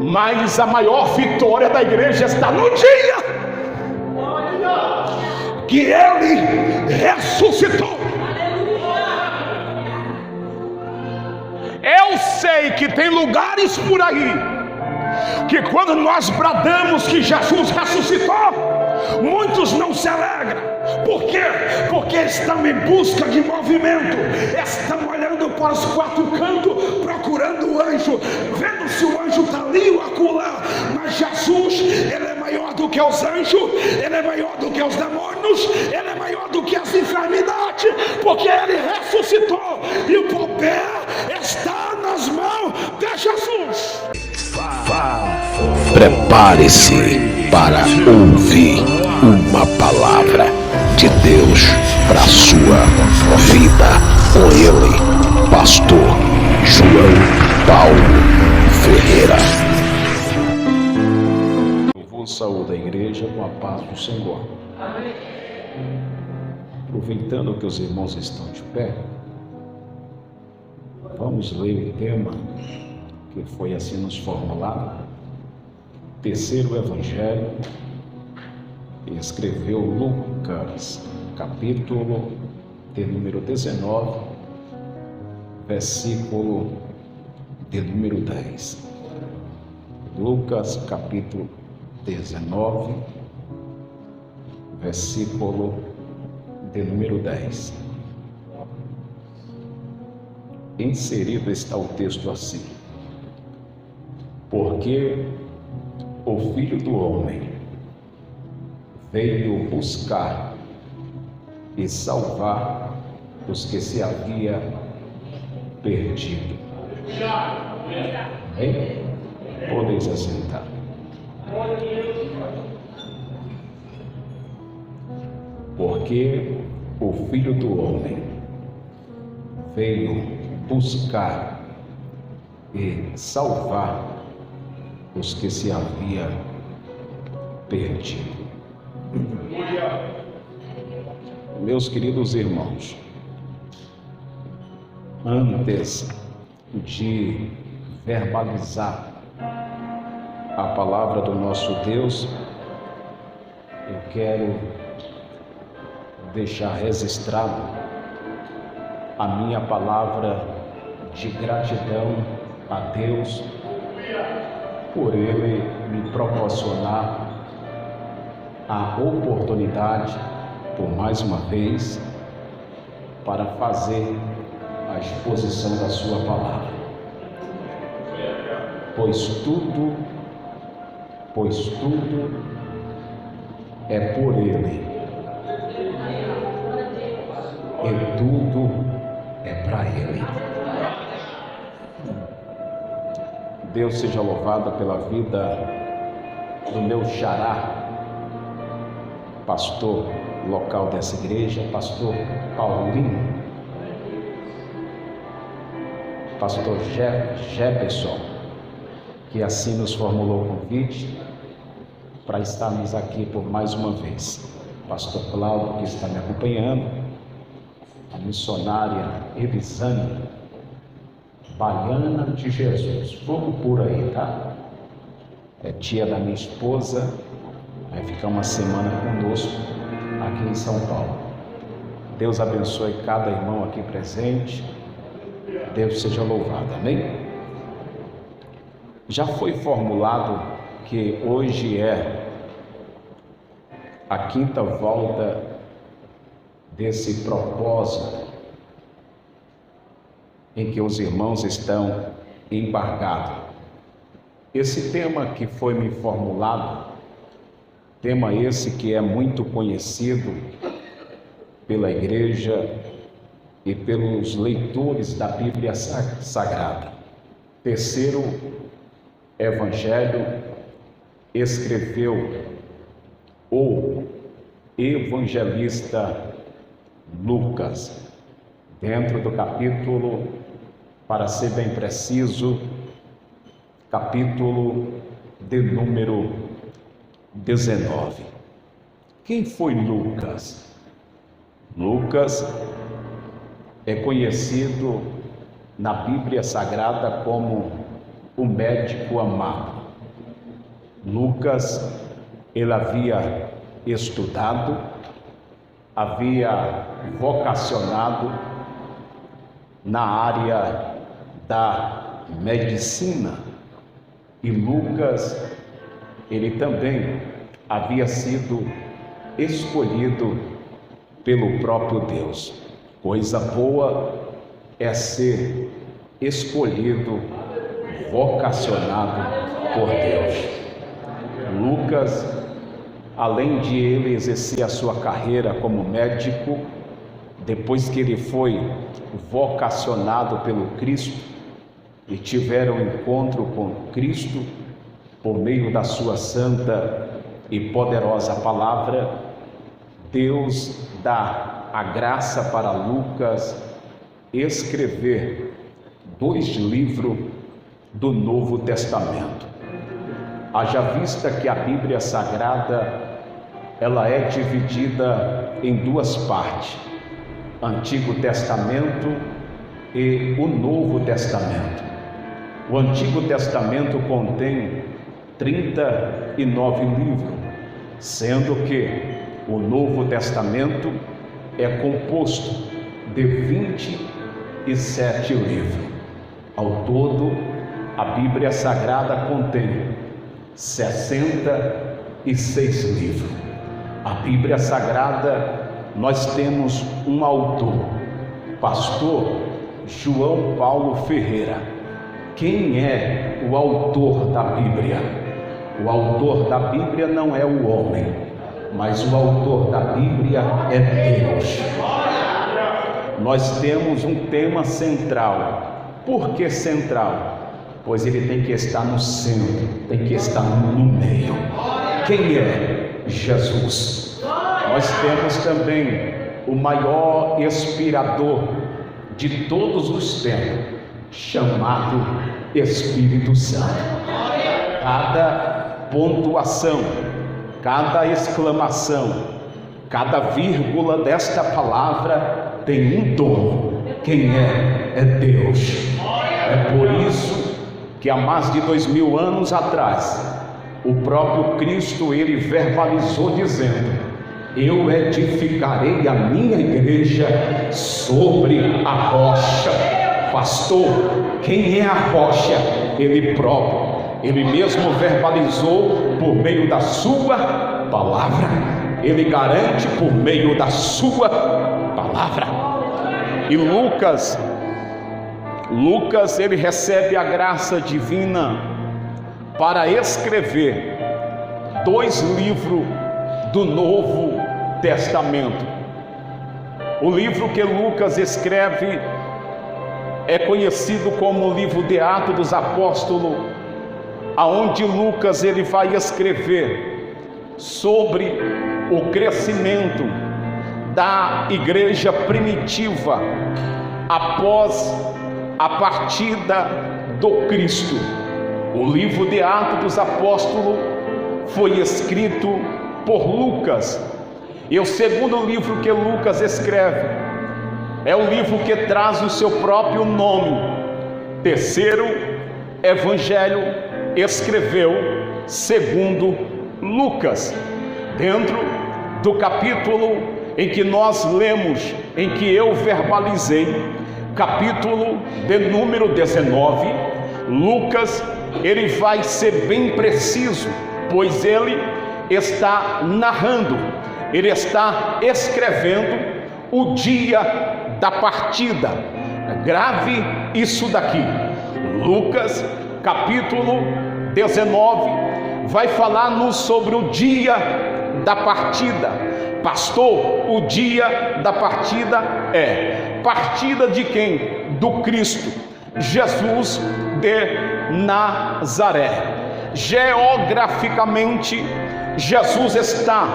Mas a maior vitória da igreja está no dia que ele ressuscitou. Eu sei que tem lugares por aí que quando nós bradamos que Jesus ressuscitou, muitos não se alegram. Por quê? Porque estão em busca de movimento, estão olhando para os quatro cantos, procurando o anjo, vendo se o anjo está ali ou acolá. Mas Jesus, ele é maior do que os anjos, ele é maior do que os demônios, ele é maior do que as enfermidades, porque ele ressuscitou e o poder está nas mãos de Jesus. Prepare-se para ouvir uma palavra de Deus para a sua vida. Com ele, pastor João Paulo Ferreira. Eu vos saúdo a igreja com a paz do Senhor. Aproveitando que os irmãos estão de pé, vamos ler o tema que foi assim nos formulado. Terceiro evangelho, escreveu Lucas, capítulo de número 19, versículo de número 10. Lucas, capítulo 19, versículo de número 10. Inserido está o texto assim: porque o Filho do Homem veio buscar e salvar os que se havia perdido. Amém? Podeis assentar. Porque o Filho do Homem veio buscar e salvar os que se havia perdido. Meus queridos irmãos, antes de verbalizar a palavra do nosso Deus, eu quero deixar registrado a minha palavra de gratidão a Deus por Ele me proporcionar a oportunidade, por mais uma vez, para fazer a exposição da sua palavra. Pois tudo é por Ele, e tudo é para Ele. Deus seja louvado pela vida do meu xará, pastor local dessa igreja, pastor Paulinho, pastor Jefferson, que assim nos formulou o convite para estarmos aqui por mais uma vez. Pastor Cláudio, que está me acompanhando, a missionária Elisane, Baiana de Jesus, vamos por aí, tá? É tia da minha esposa, vai ficar uma semana conosco aqui em São Paulo. Deus abençoe cada irmão aqui presente, Deus seja louvado, amém? Já foi formulado que hoje é a quinta volta desse propósito em que os irmãos estão embarcados. Esse tema que foi me formulado, tema esse que é muito conhecido pela igreja e pelos leitores da Bíblia Sagrada. Terceiro evangelho, escreveu o evangelista Lucas, dentro do capítulo, para ser bem preciso, capítulo de número 19. Quem foi Lucas? Lucas é conhecido na Bíblia Sagrada como o médico amado. Lucas, ele havia estudado, havia vocacionado na área da medicina, e Lucas, ele também havia sido escolhido pelo próprio Deus. Coisa boa é ser escolhido, vocacionado por Deus. Lucas, além de ele exercer a sua carreira como médico, depois que ele foi vocacionado pelo Cristo e tiveram um encontro com Cristo por meio da sua santa e poderosa palavra, Deus dá a graça para Lucas escrever 2 livros do Novo Testamento. Haja vista que a Bíblia Sagrada, ela é dividida em 2 partes, Antigo Testamento e o Novo Testamento. O Antigo Testamento contém 39 livros, sendo que o Novo Testamento é composto de 27 livros. Ao todo, a Bíblia Sagrada contém 66 livros. A Bíblia Sagrada, nós temos um autor, pastor João Paulo Ferreira. Quem é o autor da Bíblia? O autor da Bíblia não é o homem, mas o autor da Bíblia é Deus. Nós temos um tema central. Por que central? Pois ele tem que estar no centro, tem que estar no meio. Quem é? Jesus. Nós temos também o maior inspirador de todos os tempos, chamado Espírito Santo. Cada pontuação, cada exclamação, cada vírgula desta palavra tem um dono. Quem é? É Deus. É por isso que há mais de 2000 anos atrás, o próprio Cristo, ele verbalizou dizendo: eu edificarei a minha igreja sobre a rocha. Pastor, quem é a rocha? Ele próprio. Ele mesmo verbalizou por meio da sua palavra. Ele garante por meio da sua palavra. E Lucas, ele recebe a graça divina para escrever 2 livros do Novo Testamento. O livro que Lucas escreve é conhecido como o livro de Atos dos Apóstolos, aonde Lucas ele vai escrever sobre o crescimento da igreja primitiva após a partida do Cristo. O livro de Atos dos Apóstolos foi escrito por Lucas, e o segundo livro que Lucas escreve é o livro que traz o seu próprio nome. Terceiro evangelho escreveu segundo Lucas. Dentro do capítulo em que nós lemos, em que eu verbalizei, capítulo de número 19, Lucas, ele vai ser bem preciso, pois ele está narrando, ele está escrevendo o dia da partida. Grave isso daqui. Lucas, capítulo 19, vai falar-nos sobre o dia da partida. Pastor, o dia da partida é partida de quem? Do Cristo, Jesus de Nazaré. Geograficamente, Jesus está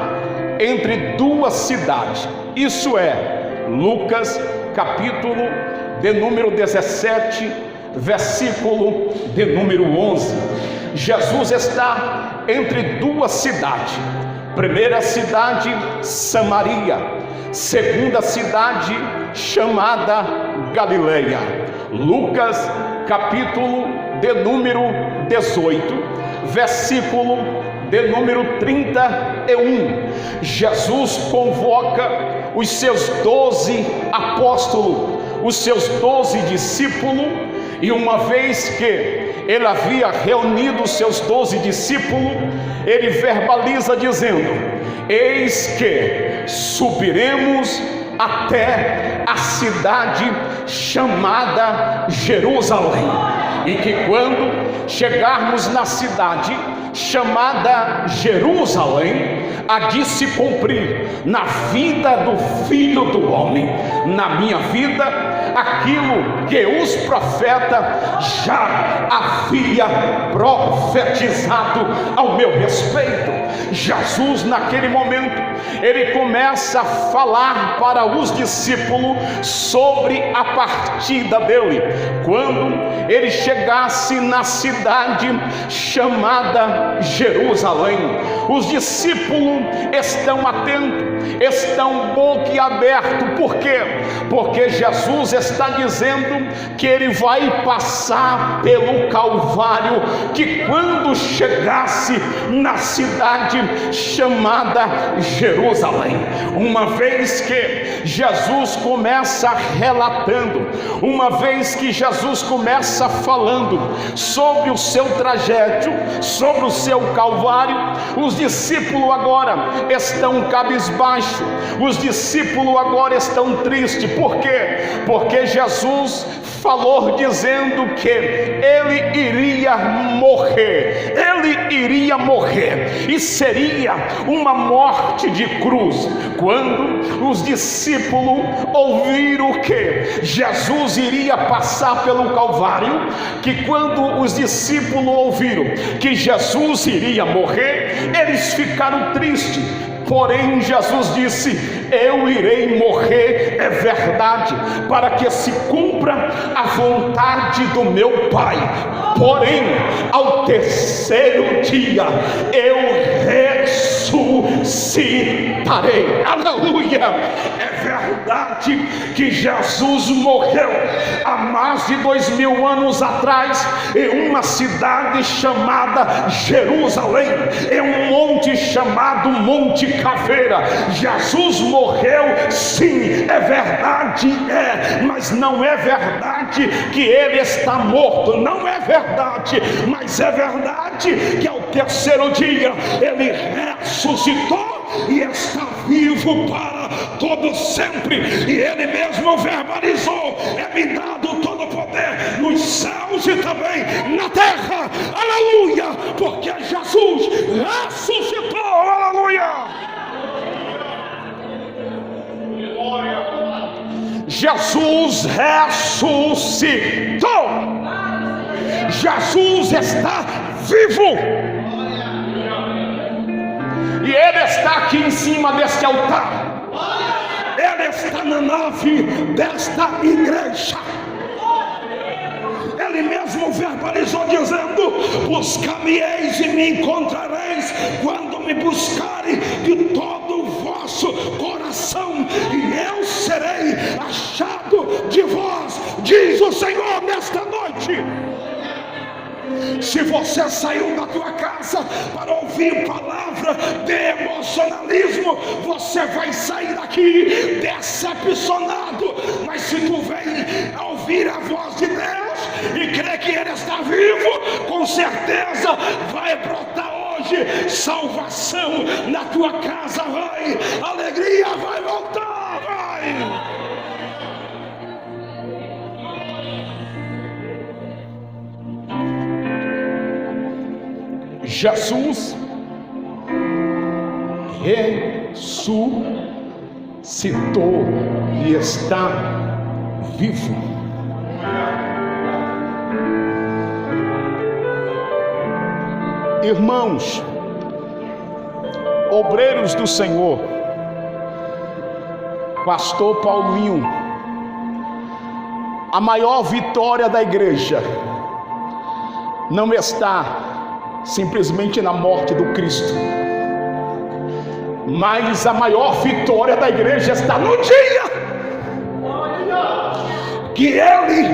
entre 2 cidades. Isso é Lucas, capítulo de número 17, versículo de número 11. Jesus está entre 2 cidades. Primeira cidade, Samaria. Segunda cidade, chamada Galileia. Lucas, capítulo de número 18, versículo de número 31. Jesus convoca os seus 12 apóstolos, os seus 12 discípulos, e uma vez que ele havia reunido os seus 12 discípulos, ele verbaliza dizendo: eis que subiremos até a cidade chamada Jerusalém, e que quando chegarmos na cidade chamada Jerusalém, há de se cumprir na vida do Filho do Homem, na minha vida, aquilo que os profetas já havia profetizado ao meu respeito. Jesus, naquele momento, ele começa a falar para os discípulos sobre a partida dele, quando ele chegasse na cidade chamada Jerusalém. Os discípulos estão atentos, estão boquiabertos. Por quê? Porque Jesus está dizendo que ele vai passar pelo Calvário, que quando chegasse na cidade chamada Jerusalém, uma vez que Jesus começa relatando, uma vez que Jesus começa falando sobre o seu trajeto, sobre o seu Calvário, os discípulos agora estão cabisbaixos, os discípulos agora estão tristes. Por quê? Porque Jesus falou dizendo que ele iria morrer, e seria uma morte de cruz. Quando os discípulos ouviram que Jesus iria passar pelo Calvário, que quando os discípulos ouviram que Jesus iria morrer, eles ficaram tristes. Porém, Jesus disse: eu irei morrer, é verdade, para que se cumpra a vontade do meu Pai. Porém, ao terceiro dia eu ressuscitarei. Aleluia! É verdade que Jesus morreu há mais de 2000 anos atrás, em uma cidade chamada Jerusalém, em um monte chamado Monte Caveira. Jesus morreu, sim, é verdade, mas não é verdade que ele está morto, não é verdade, mas é verdade que ao terceiro dia ele ressuscitou e está vivo para todo sempre. E ele mesmo verbalizou: é-me dado todo o poder nos céus e também na terra. Aleluia! Porque Jesus ressuscitou. Aleluia! Jesus ressuscitou. Jesus está vivo. E ele está aqui em cima deste altar. Ele está na nave desta igreja. Ele mesmo verbalizou dizendo: buscar-me-eis e me encontrareis quando me buscarem de todo o vosso coração, e eu serei achado de vós, diz o Senhor nesta noite. Se você saiu da tua casa para ouvir palavra de emocionalismo, você vai sair daqui decepcionado. Mas se tu vem a ouvir a voz de Deus e crê que Ele está vivo, com certeza vai brotar hoje salvação na tua casa. Vai, alegria vai voltar, vai. Jesus ressuscitou e está vivo. Irmãos, obreiros do Senhor, pastor Paulinho, a maior vitória da igreja não está simplesmente na morte do Cristo, mas a maior vitória da igreja está no dia que Ele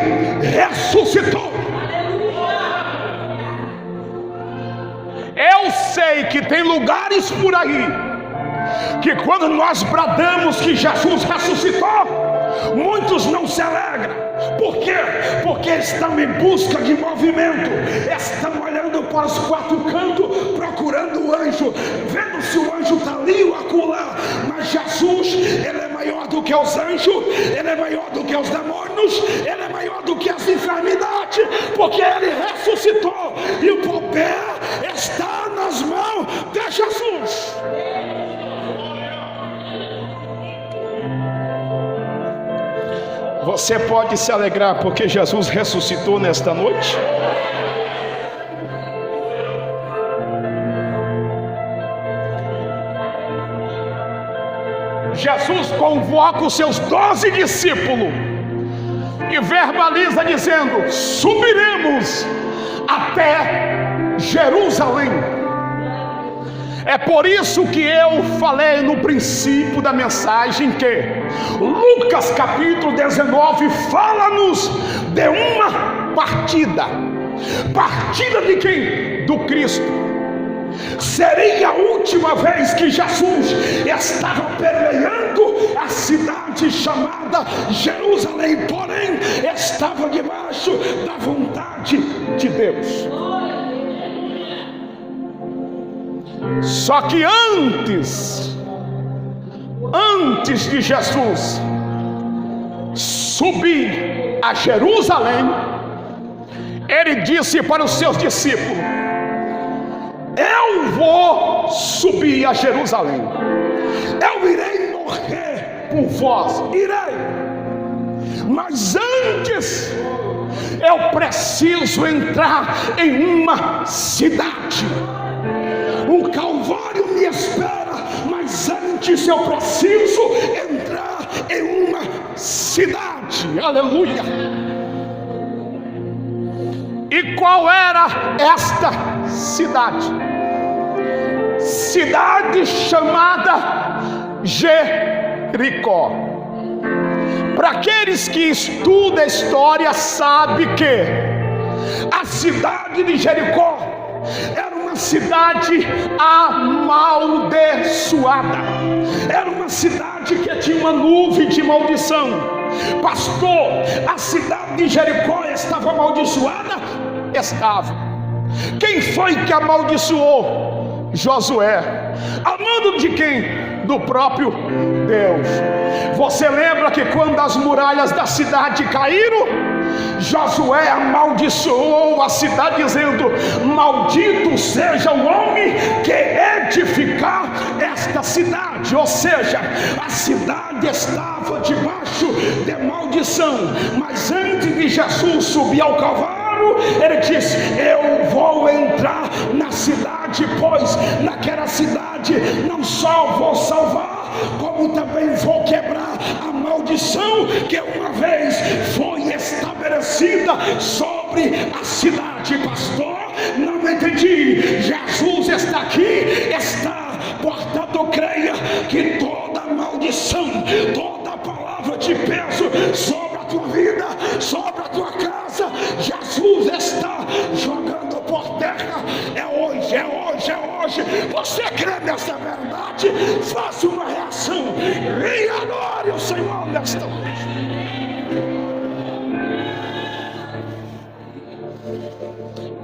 ressuscitou. Eu sei que tem lugares por aí que quando nós bradamos que Jesus ressuscitou, muitos não se alegram. Por quê? Porque estão em busca de movimento, estão olhando para os quatro cantos, procurando o anjo, vendo se o anjo está ali ou acolá. Mas Jesus, Ele é maior do que os anjos, Ele é maior do que os demônios, Ele é maior do que as enfermidades, porque Ele ressuscitou e o poder está nas mãos de Jesus. Você pode se alegrar porque Jesus ressuscitou nesta noite? Jesus convoca os seus 12 discípulos e verbaliza dizendo: subiremos até Jerusalém. É por isso que eu falei no princípio da mensagem que Lucas capítulo 19 fala-nos de uma partida. Partida de quem? Do Cristo. Seria a última vez que Jesus estava permeando a cidade chamada Jerusalém, porém estava debaixo da vontade de Deus. Só que antes de Jesus subir a Jerusalém, ele disse para os seus discípulos: eu vou subir a Jerusalém, eu irei morrer por vós, irei, mas antes eu preciso entrar em uma cidade. O Calvário me espera, mas antes eu preciso entrar em uma cidade. Aleluia! E qual era esta cidade? Cidade chamada Jericó. Para aqueles que estudam a história, sabe que a cidade de Jericó era uma cidade amaldiçoada, era uma cidade que tinha uma nuvem de maldição. Pastor, a cidade de Jericó estava amaldiçoada? Estava. Quem foi que amaldiçoou? Josué. A mando de quem? Do próprio Deus. Você lembra que quando as muralhas da cidade caíram, Josué amaldiçoou a cidade dizendo: maldito seja o homem que edificar esta cidade. Ou seja, a cidade estava debaixo de maldição. Mas antes de Jesus subir ao Calvário, ele disse: eu vou entrar na cidade, pois naquela cidade não só vou salvar, como também vou quebrar a maldição que uma vez foi estabelecida sobre a cidade. Pastor, não entendi. Jesus está aqui, está, portanto creia que toda maldição, toda palavra de peso sobre a tua vida, sobre a tua casa, Jesus está jogando por terra. É hoje, é hoje, é hoje. Você crê nessa verdade? Faça uma reação e adore o Senhor nesta noite.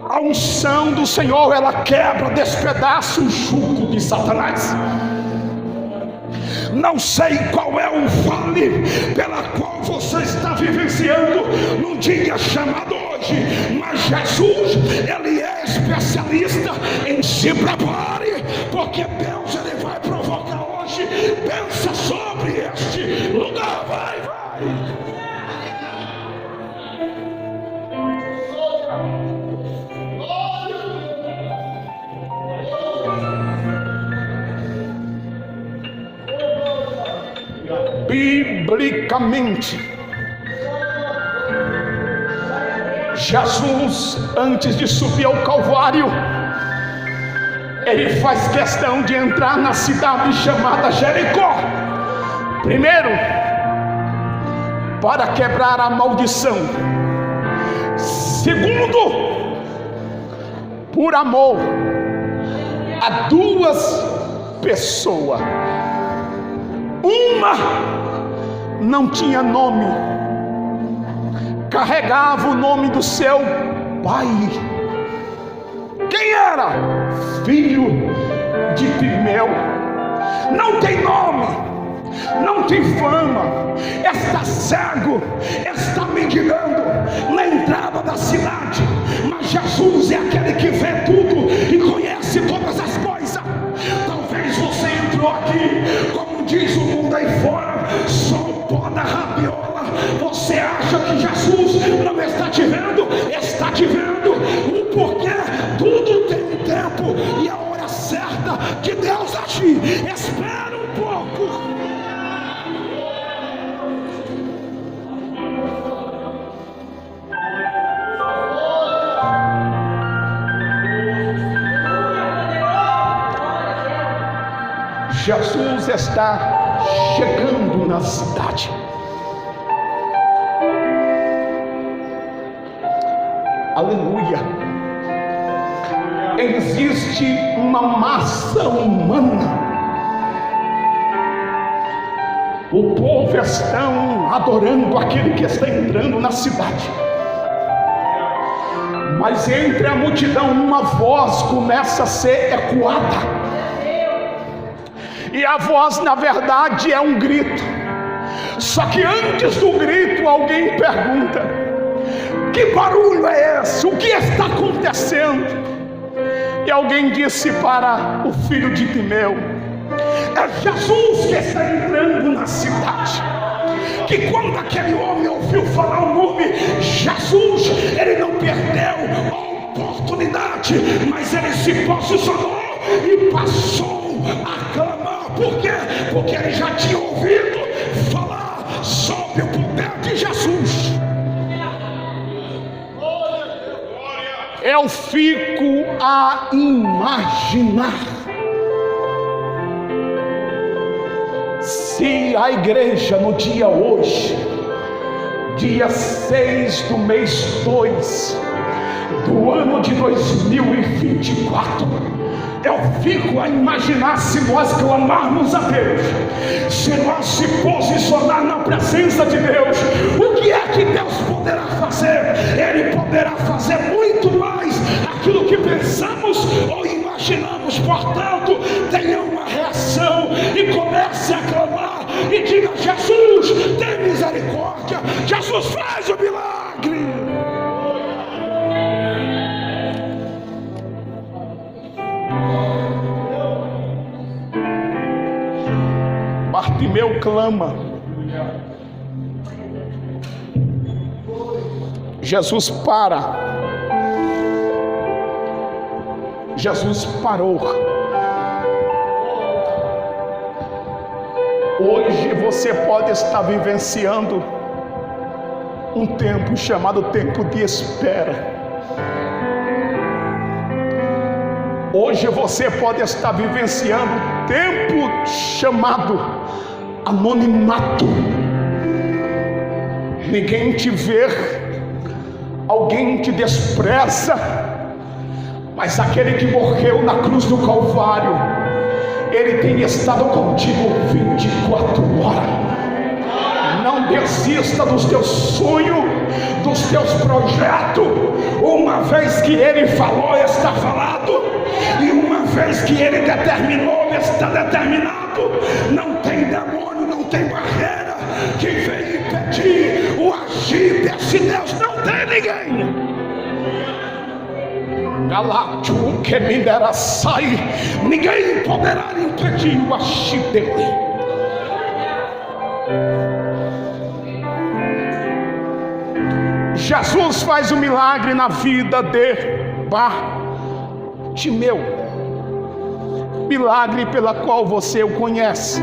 A unção do Senhor, ela quebra, despedaça o jugo de Satanás. Não sei qual é o vale pela qual você está vivenciando num dia chamado hoje, mas Jesus, Ele é especialista em se prepare, porque Deus, Ele vai provocar hoje. Pensa sobre este lugar, vai. Biblicamente, Jesus, antes de subir ao Calvário, ele faz questão de entrar na cidade chamada Jericó. Primeiro, para quebrar a maldição. Segundo, por amor a duas pessoas. Uma não tinha nome, carregava o nome do seu pai. Quem era? Filho de Timeu. Não tem nome, não tem fama, está cego, está mendigando na entrada da cidade, mas Jesus é aquele que vê tudo e conhece todas as coisas. Talvez você entrou aqui, como diz o mundo aí fora, só o pó da rabiola. Você acha que Jesus não está te vendo? Está te vendo. O porquê? Tudo tem um tempo e a hora certa de Deus agir. Espera um pouco. Jesus está chegando na cidade. Aleluia. Existe uma massa humana. O povo estão adorando aquele que está entrando na cidade. Mas entre a multidão uma voz começa a ser ecoada. E a voz, na verdade, é um grito. Só que antes do grito, alguém pergunta: que barulho é esse? O que está acontecendo? E alguém disse para o filho de Timeu: é Jesus que está entrando na cidade. Que quando aquele homem ouviu falar o nome Jesus, ele não perdeu a oportunidade, mas ele se posicionou e passou a clamar. Por quê? Porque ele já tinha ouvido falar sobre o poder de Jesus. Eu fico a imaginar se a igreja no dia hoje, dia 6 do mês 2 do ano de 2024, eu fico a imaginar se nós clamarmos a Deus, se nós se posicionar na presença de Deus, o que é que Deus poderá fazer? Ele poderá fazer muito mais aquilo que pensamos ou imaginamos. Portanto, tenha uma reação e comece a clamar e diga: Jesus, tem misericórdia, Jesus, faz o milagre. Bartimeu clama. Jesus para. Jesus parou. Hoje você pode estar vivenciando um tempo chamado tempo de espera. Hoje você pode estar vivenciando um tempo chamado anonimato. Ninguém te vê, alguém te despreza, mas aquele que morreu na cruz do Calvário, ele tem estado contigo 24 horas. Não desista dos teus sonhos, dos teus projetos. Uma vez que ele falou, está falado. E uma vez que ele determinou, está determinado. Não tem demônio, não tem barreira que venha impedir o agir desse Deus. Não tem ninguém. Galácio que me dera sai, ninguém poderá impedir o agir dele. Jesus faz um milagre na vida de Bartimeu, milagre pela qual você o conhece.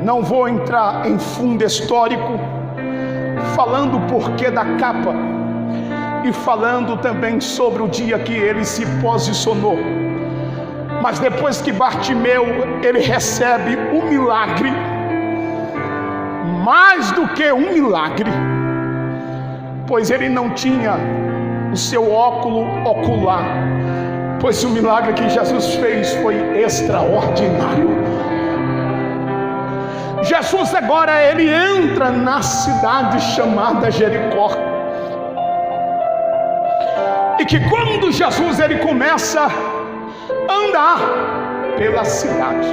Não vou entrar em fundo histórico, falando o porquê da capa e falando também sobre o dia que ele se posicionou. Mas depois que Bartimeu ele recebe um milagre, mais do que um milagre, pois ele não tinha o seu óculo ocular, pois o milagre que Jesus fez foi extraordinário. Jesus agora ele entra na cidade chamada Jericó. E que quando Jesus ele começa a andar pela cidade,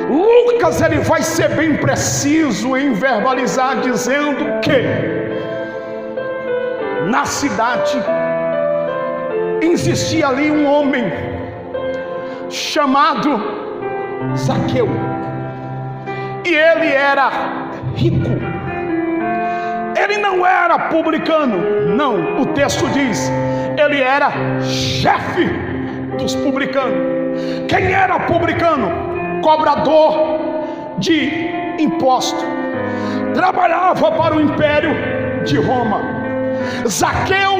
Lucas ele vai ser bem preciso em verbalizar, dizendo que na cidade existia ali um homem chamado Zaqueu, e ele era rico. Ele não era publicano, não, o texto diz, ele era chefe dos publicanos. Quem era publicano? Cobrador de imposto, trabalhava para o império de Roma. Zaqueu,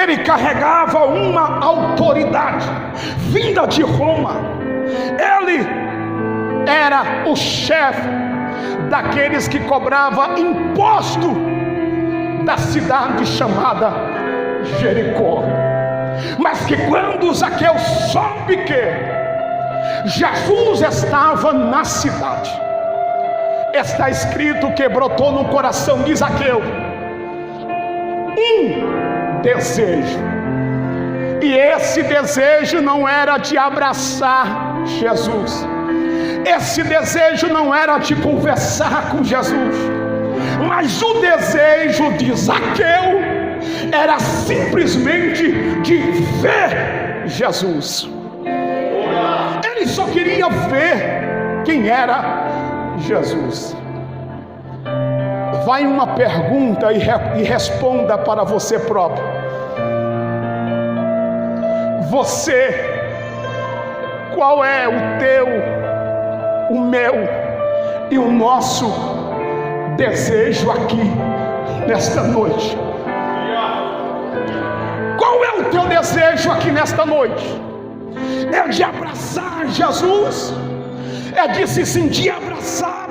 ele carregava uma autoridade vinda de Roma. Ele era o chefe daqueles que cobrava imposto da cidade chamada Jericó. Mas que quando Zaqueu soube que Jesus estava na cidade, está escrito que brotou no coração de Zaqueu um desejo. E esse desejo não era de abraçar Jesus, esse desejo não era de conversar com Jesus, mas o desejo de Zaqueu era simplesmente de ver Jesus. Ele só queria ver quem era Jesus. Vai uma pergunta e responda para você próprio. Você, qual é o teu, o meu e o nosso desejo aqui nesta noite? Qual é o teu desejo aqui nesta noite? É de abraçar Jesus? É de se sentir abraçada?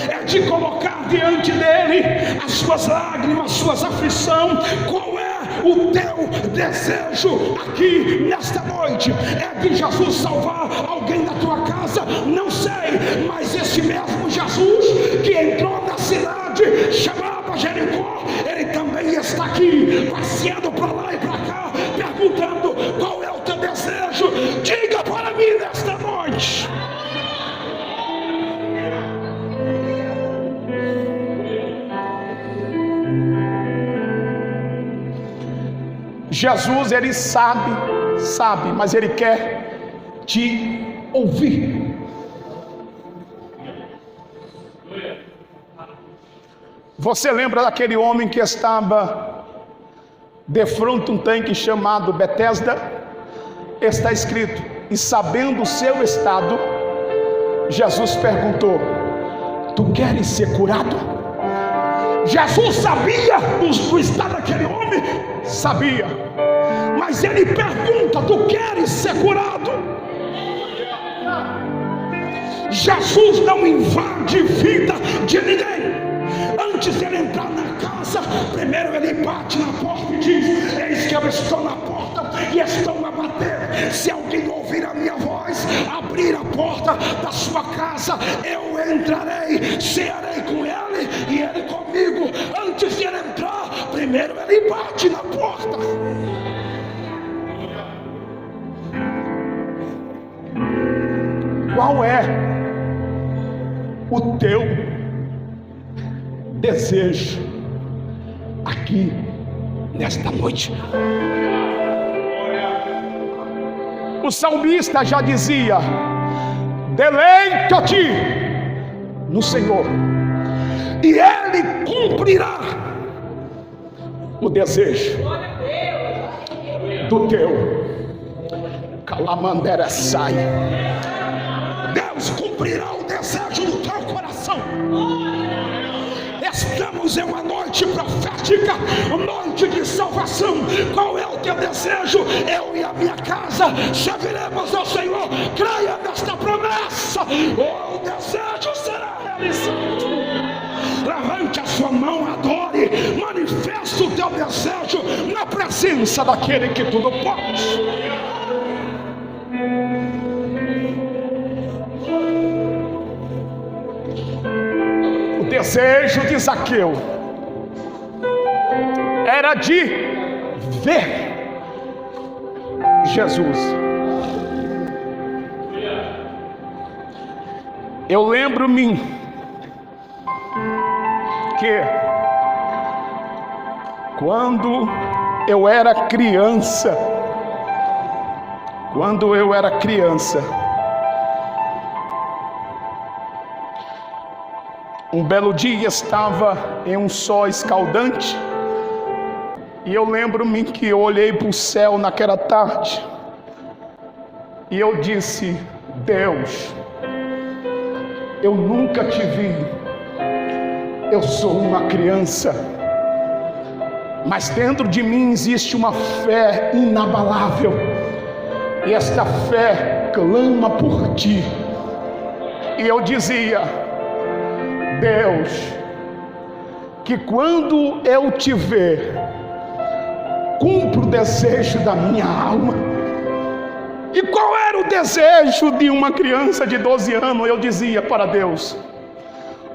É de colocar diante dele as suas lágrimas, as suas aflições? Qual é o teu desejo aqui nesta noite? É de Jesus salvar alguém da tua casa? Não sei, mas esse mesmo Jesus que entrou na cidade chamada Jericó, ele também está aqui, passeando para lá e para cá, perguntando: qual é o teu desejo? Diga para mim nesta noite. Jesus ele sabe, mas ele quer te ouvir. Você lembra daquele homem que estava defronte um tanque chamado Betesda? Está escrito: e sabendo o seu estado, Jesus perguntou: tu queres ser curado? Jesus sabia do estado daquele homem? Sabia. Mas ele pergunta: tu queres ser curado? Jesus não invade vida de ninguém. Antes de ele entrar na casa, primeiro ele bate na porta e diz: eis que eu estou na porta e estou a bater. Se alguém ouvir a minha voz, abrir a porta da sua casa, eu entrarei, cearei com ele e ele comigo. Antes de ele entrar, primeiro ele bate na porta. Qual é o teu desejo aqui nesta noite? O salmista já dizia: deleita-te no Senhor e Ele cumprirá o desejo do teu calamandera sai. Deus cumprirá o desejo do teu coração. Estamos em uma noite profética, noite de salvação. Qual é o teu desejo? Eu e a minha casa serviremos ao Senhor. Creia nesta promessa. O desejo será realizado. Levante a sua mão, adore, manifeste o teu desejo na presença daquele que tudo pode. desejo de Zaqueu era de ver Jesus. Eu lembro-me que quando eu era criança, um belo dia estava em um sol escaldante, e eu lembro-me que eu olhei para o céu naquela tarde, e eu disse: Deus, eu nunca te vi, eu sou uma criança, mas dentro de mim existe uma fé inabalável, e esta fé clama por ti. E eu dizia: Deus, que quando eu te ver, cumpra o desejo da minha alma. E qual era o desejo de uma criança de 12 anos? Eu dizia para Deus: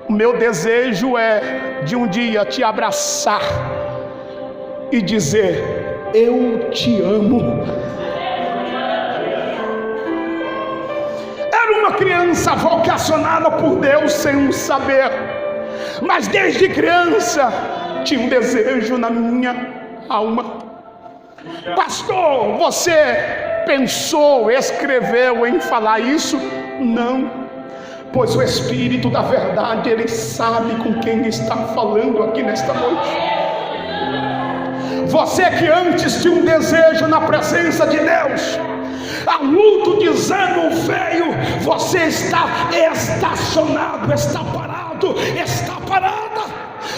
o meu desejo é de um dia te abraçar e dizer: eu te amo. Era uma criança vocacionada por Deus sem saber, mas desde criança tinha um desejo na minha alma. Pastor, você pensou, escreveu em falar isso? Não, pois o Espírito da verdade, ele sabe com quem está falando aqui nesta noite. Você que antes tinha um desejo na presença de Deus, a luta, o desânimo veio, você está estacionado, está parado, está parada.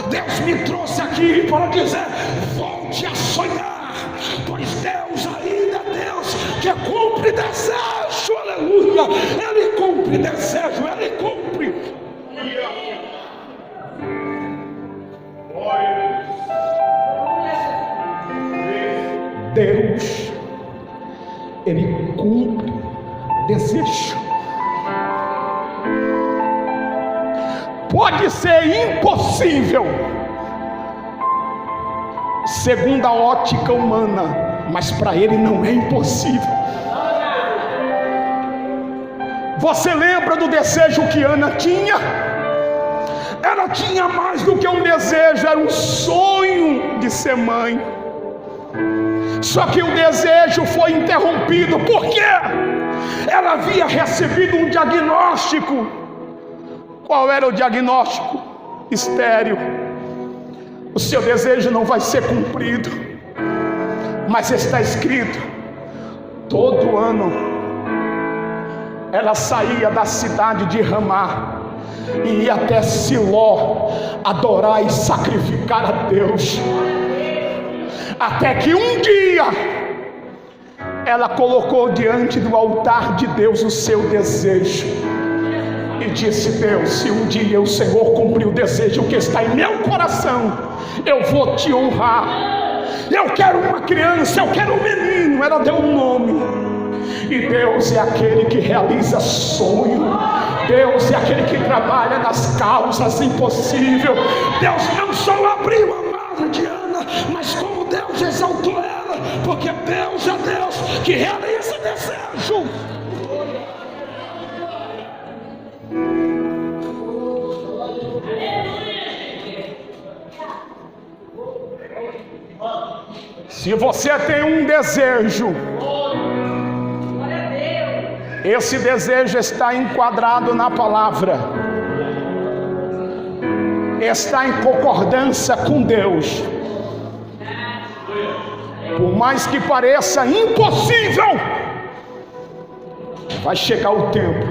Deus me trouxe aqui para dizer: volte a sonhar, pois Deus ainda é Deus que cumpre desejo, aleluia. Ele cumpre desejo, ele cumpre. Deus, ele cumpre desejo. Pode ser impossível segundo a ótica humana, mas para ele não é impossível. Você lembra do desejo que Ana tinha? Ela tinha mais do que um desejo, era um sonho de ser mãe. Só que o desejo foi interrompido, porque ela havia recebido um diagnóstico. Qual era o diagnóstico? Estéril. O seu desejo não vai ser cumprido. Mas está escrito: todo ano ela saía da cidade de Ramá e ia até Siló adorar e sacrificar a Deus. Até que um dia ela colocou diante do altar de Deus o seu desejo e disse: Deus, se um dia o Senhor cumprir o desejo que está em meu coração, eu vou te honrar. Eu quero uma criança, eu quero um menino. Ela deu um nome. E Deus é aquele que realiza sonho. Deus é aquele que trabalha nas causas impossíveis. Deus não só abriu a mala de Ana, mas como Deus exaltou ela, porque Deus é Deus que realiza desejo. Se você tem um desejo, esse desejo está enquadrado na palavra, está em concordância com Deus. Por mais que pareça impossível, vai chegar o tempo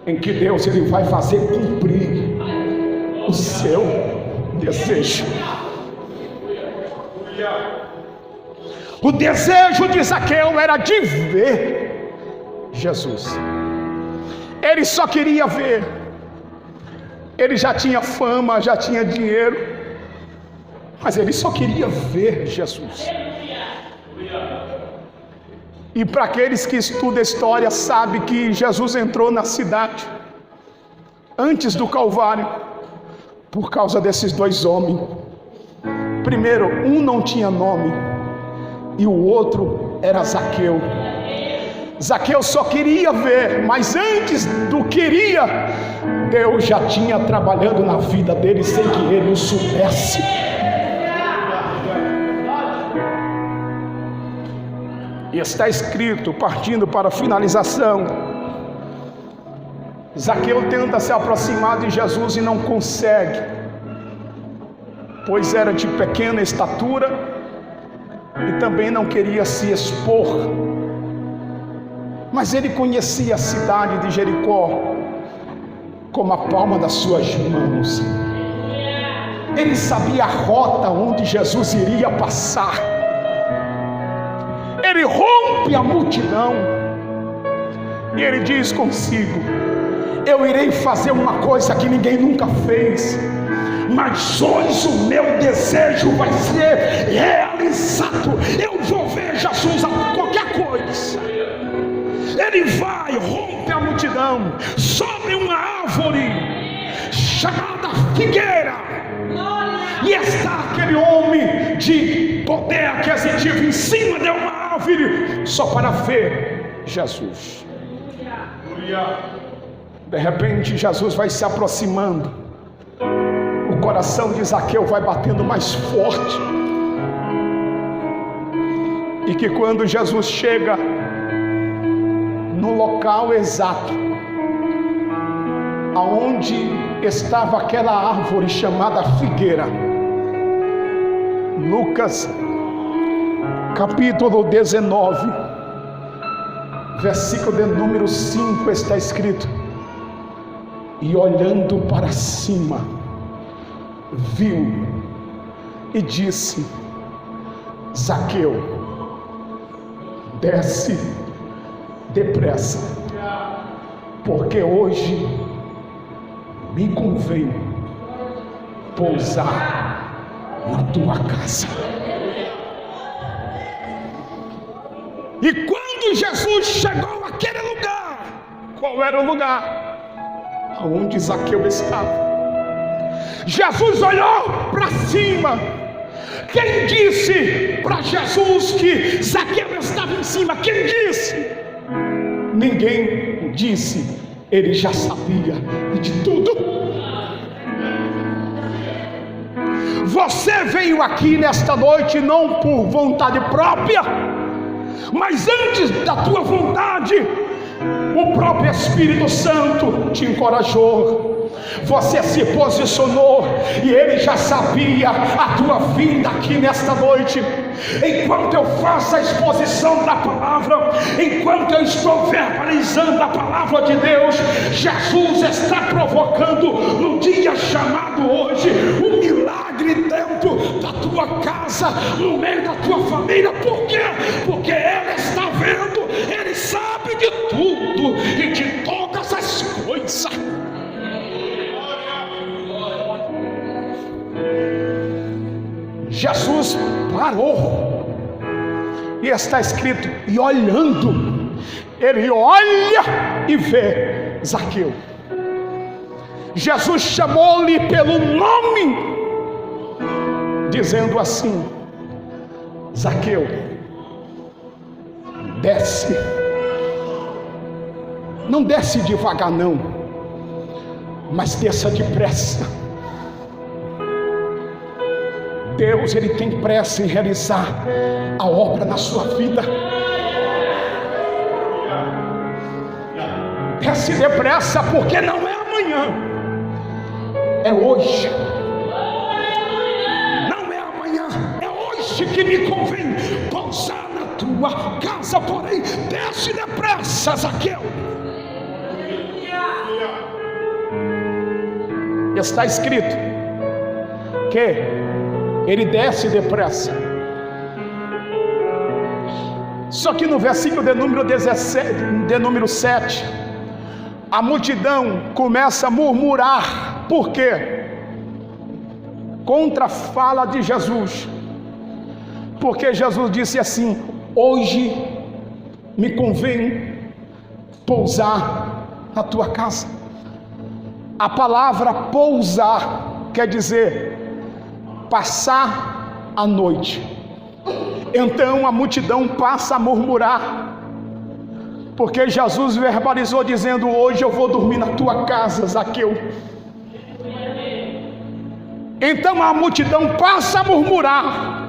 em que Deus ele vai fazer cumprir o seu desejo. O desejo de Zaqueu era de ver Jesus. Ele só queria ver. Ele já tinha fama, já tinha dinheiro, mas ele só queria ver Jesus. E para aqueles que estudam a história, sabe que Jesus entrou na cidade antes do Calvário, por causa desses dois homens. Primeiro, um não tinha nome e o outro era Zaqueu. Zaqueu só queria ver, mas antes do queria, Deus já tinha trabalhando na vida dele sem que ele o soubesse. E está escrito, partindo para a finalização, Zaqueu tenta se aproximar de Jesus e não consegue, pois era de pequena estatura e também não queria se expor. Mas ele conhecia a cidade de Jericó como a palma das suas mãos. Ele sabia a rota onde Jesus iria passar. Ele rompe a multidão e ele diz consigo: eu irei fazer uma coisa que ninguém nunca fez, mas hoje o meu desejo vai ser realizado. Eu vou ver Jesus a qualquer coisa. Ele vai, rompe a multidão, sobe uma árvore chamada figueira, e está aquele homem de poder aquisitivo em cima de uma árvore, só para ver Jesus. De repente Jesus vai se aproximando, o coração de Zaqueu vai batendo mais forte, e que quando Jesus chega no local exato aonde estava aquela árvore chamada figueira, Lucas capítulo 19, versículo de número 5, está escrito: e olhando para cima, viu e disse: Zaqueu, desce depressa, porque hoje me convém pousar na tua casa. E quando Jesus chegou àquele lugar, qual era o lugar? Aonde Zaqueu estava. Jesus olhou para cima. Quem disse para Jesus que Zaqueu estava em cima? Quem disse? Ninguém disse, ele já sabia de tudo. Você veio aqui nesta noite não por vontade própria, mas antes da tua vontade, o próprio Espírito Santo te encorajou. Você se posicionou e ele já sabia a tua vinda aqui nesta noite. Enquanto eu faço a exposição da palavra, enquanto eu estou verbalizando a palavra de Deus, Jesus está provocando no dia chamado hoje um milagre dentro da tua casa, no meio da tua família. Por quê? Porque ele está vendo, ele sabe de tudo e de todas as coisas. Jesus parou, e está escrito, e olhando, ele olha e vê Zaqueu. Jesus chamou-lhe pelo nome, dizendo assim: Zaqueu, desce. Não desce devagar não, mas desça depressa. Deus, ele tem pressa em realizar a obra na sua vida. Desce depressa, porque não é amanhã, é hoje. Não é amanhã, é hoje que me convém pousar na tua casa. Porém, desce depressa, Zaqueu. Está escrito que ele desce depressa. Só que no versículo de número 17, de número 7, a multidão começa a murmurar. Por quê? Contra a fala de Jesus. Porque Jesus disse assim: hoje me convém pousar na tua casa. A palavra pousar quer dizer passar a noite. Então a multidão passa a murmurar, porque Jesus verbalizou dizendo: hoje eu vou dormir na tua casa, Zaqueu. Então a multidão passa a murmurar.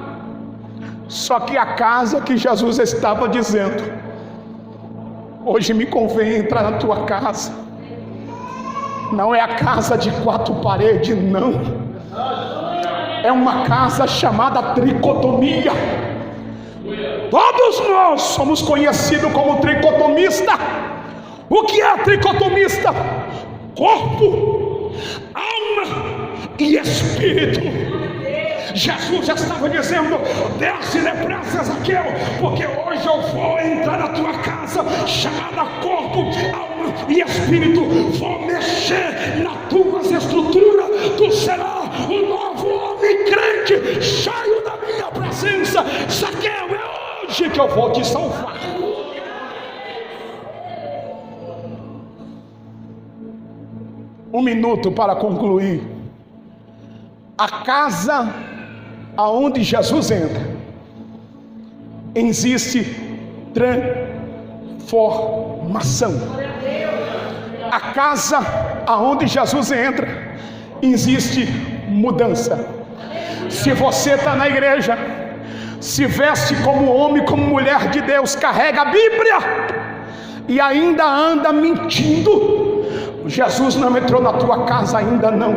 Só que a casa que Jesus estava dizendo: hoje me convém entrar na tua casa, não é a casa de 4 paredes, não. É uma casa chamada tricotomia. Todos nós somos conhecidos como tricotomista. O que é tricotomista? Corpo, alma e espírito. Jesus estava dizendo: desce depressa, Zaqueu, porque hoje eu vou entrar na tua casa, chamada corpo, alma e espírito. Vou mexer nas tuas estruturas. Tu serás um novo homem crente, cheio da minha presença. Zaqueu, é hoje que eu vou te salvar. Um minuto para concluir. A casa aonde Jesus entra, existe transformação. A casa aonde Jesus entra, existe mudança. Se você está na igreja, se veste como homem, como mulher de Deus, carrega a Bíblia e ainda anda mentindo, Jesus não entrou na tua casa ainda não.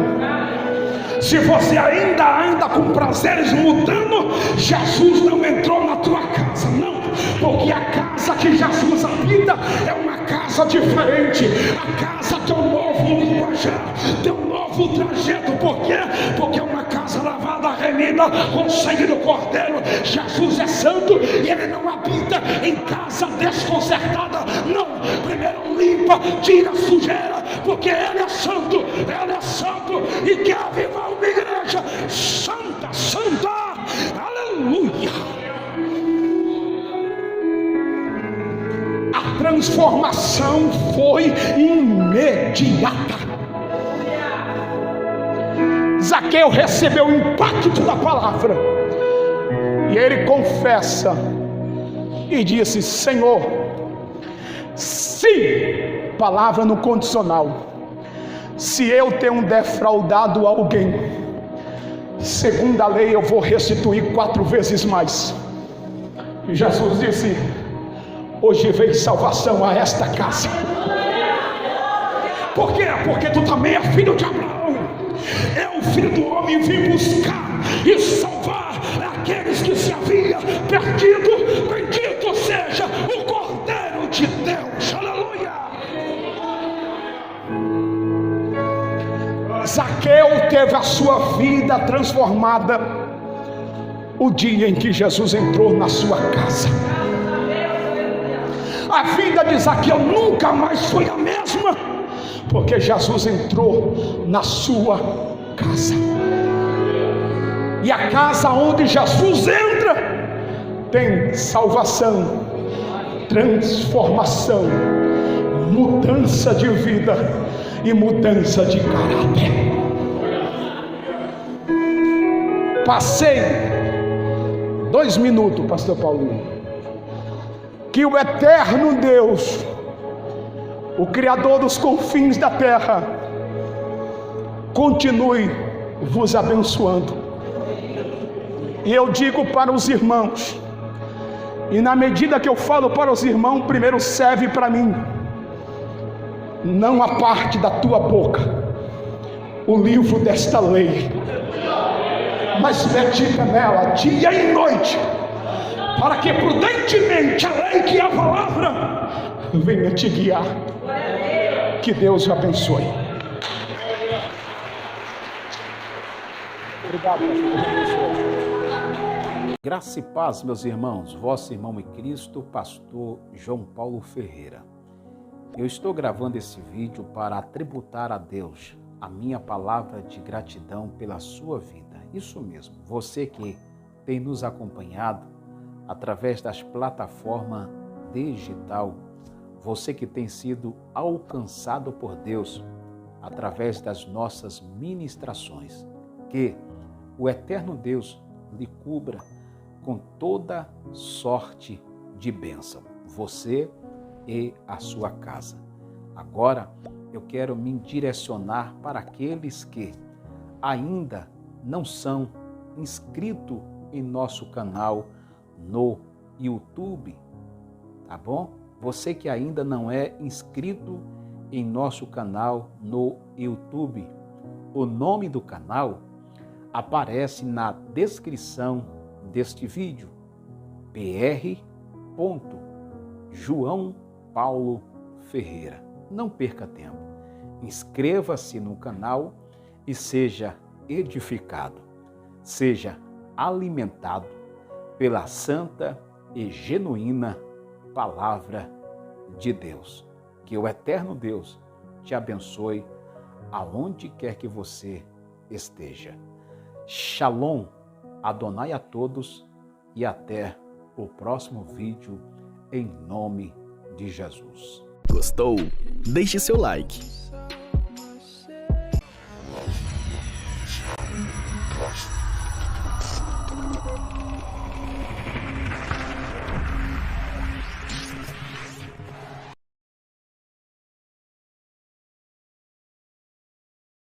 Se você ainda anda com prazeres mudando, Jesus não entrou na tua casa, não. Porque a casa que Jesus habita é uma casa diferente. A casa tem um novo linguajar, tem um novo trajeto. Por quê? Porque é uma casa lavada, remida com o sangue do Cordeiro. Jesus é santo e Ele não habita em casa desconcertada, não. Primeiro limpa, tira a sujeira, porque Ele é santo e quer avivar uma igreja santa, santa, aleluia. A transformação foi imediata. Zaqueu recebeu o impacto da palavra e ele confessa e disse: Senhor, se, palavra no condicional, se eu tenho defraudado alguém, segundo a lei eu vou restituir 4 vezes mais. E Jesus disse: hoje veio salvação a esta casa. Por quê? Porque tu também é filho de Abraão. É o filho do homem, vim buscar e salvar aqueles que se haviam perdido. Bendito seja o Cordeiro de Deus, aleluia. Zaqueu teve a sua vida transformada o dia em que Jesus entrou na sua casa. A vida de Zaqueu nunca mais foi a mesma, porque Jesus entrou na sua casa. E a casa onde Jesus entra tem salvação, transformação, mudança de vida e mudança de caráter. Passei 2 minutos, pastor Paulinho. Que o eterno Deus, o Criador dos confins da terra, continue vos abençoando. E eu digo para os irmãos, e na medida que eu falo para os irmãos, primeiro serve para mim: não aparte da tua boca o livro desta lei, mas medita nela dia e noite, para que prudentemente a lei, que é a palavra, venha te guiar. Que Deus o abençoe. Obrigado, pastor. Graça e paz, meus irmãos, vosso irmão em Cristo, pastor João Paulo Ferreira. Eu estou gravando esse vídeo para tributar a Deus a minha palavra de gratidão pela sua vida. Isso mesmo, você que tem nos acompanhado através das plataformas digital, você que tem sido alcançado por Deus através das nossas ministrações. Que o eterno Deus lhe cubra com toda sorte de bênção, você e a sua casa. Agora eu quero me direcionar para aqueles que ainda não são inscritos em nosso canal no YouTube, tá bom? Você que ainda não é inscrito em nosso canal no YouTube, o nome do canal aparece na descrição deste vídeo, Pr. João Paulo Ferreira. Não perca tempo, inscreva-se no canal e seja edificado, seja alimentado pela santa e genuína Palavra de Deus. Que o eterno Deus te abençoe aonde quer que você esteja. Shalom, Adonai a todos e até o próximo vídeo em nome de Jesus. Gostou? Deixe seu like.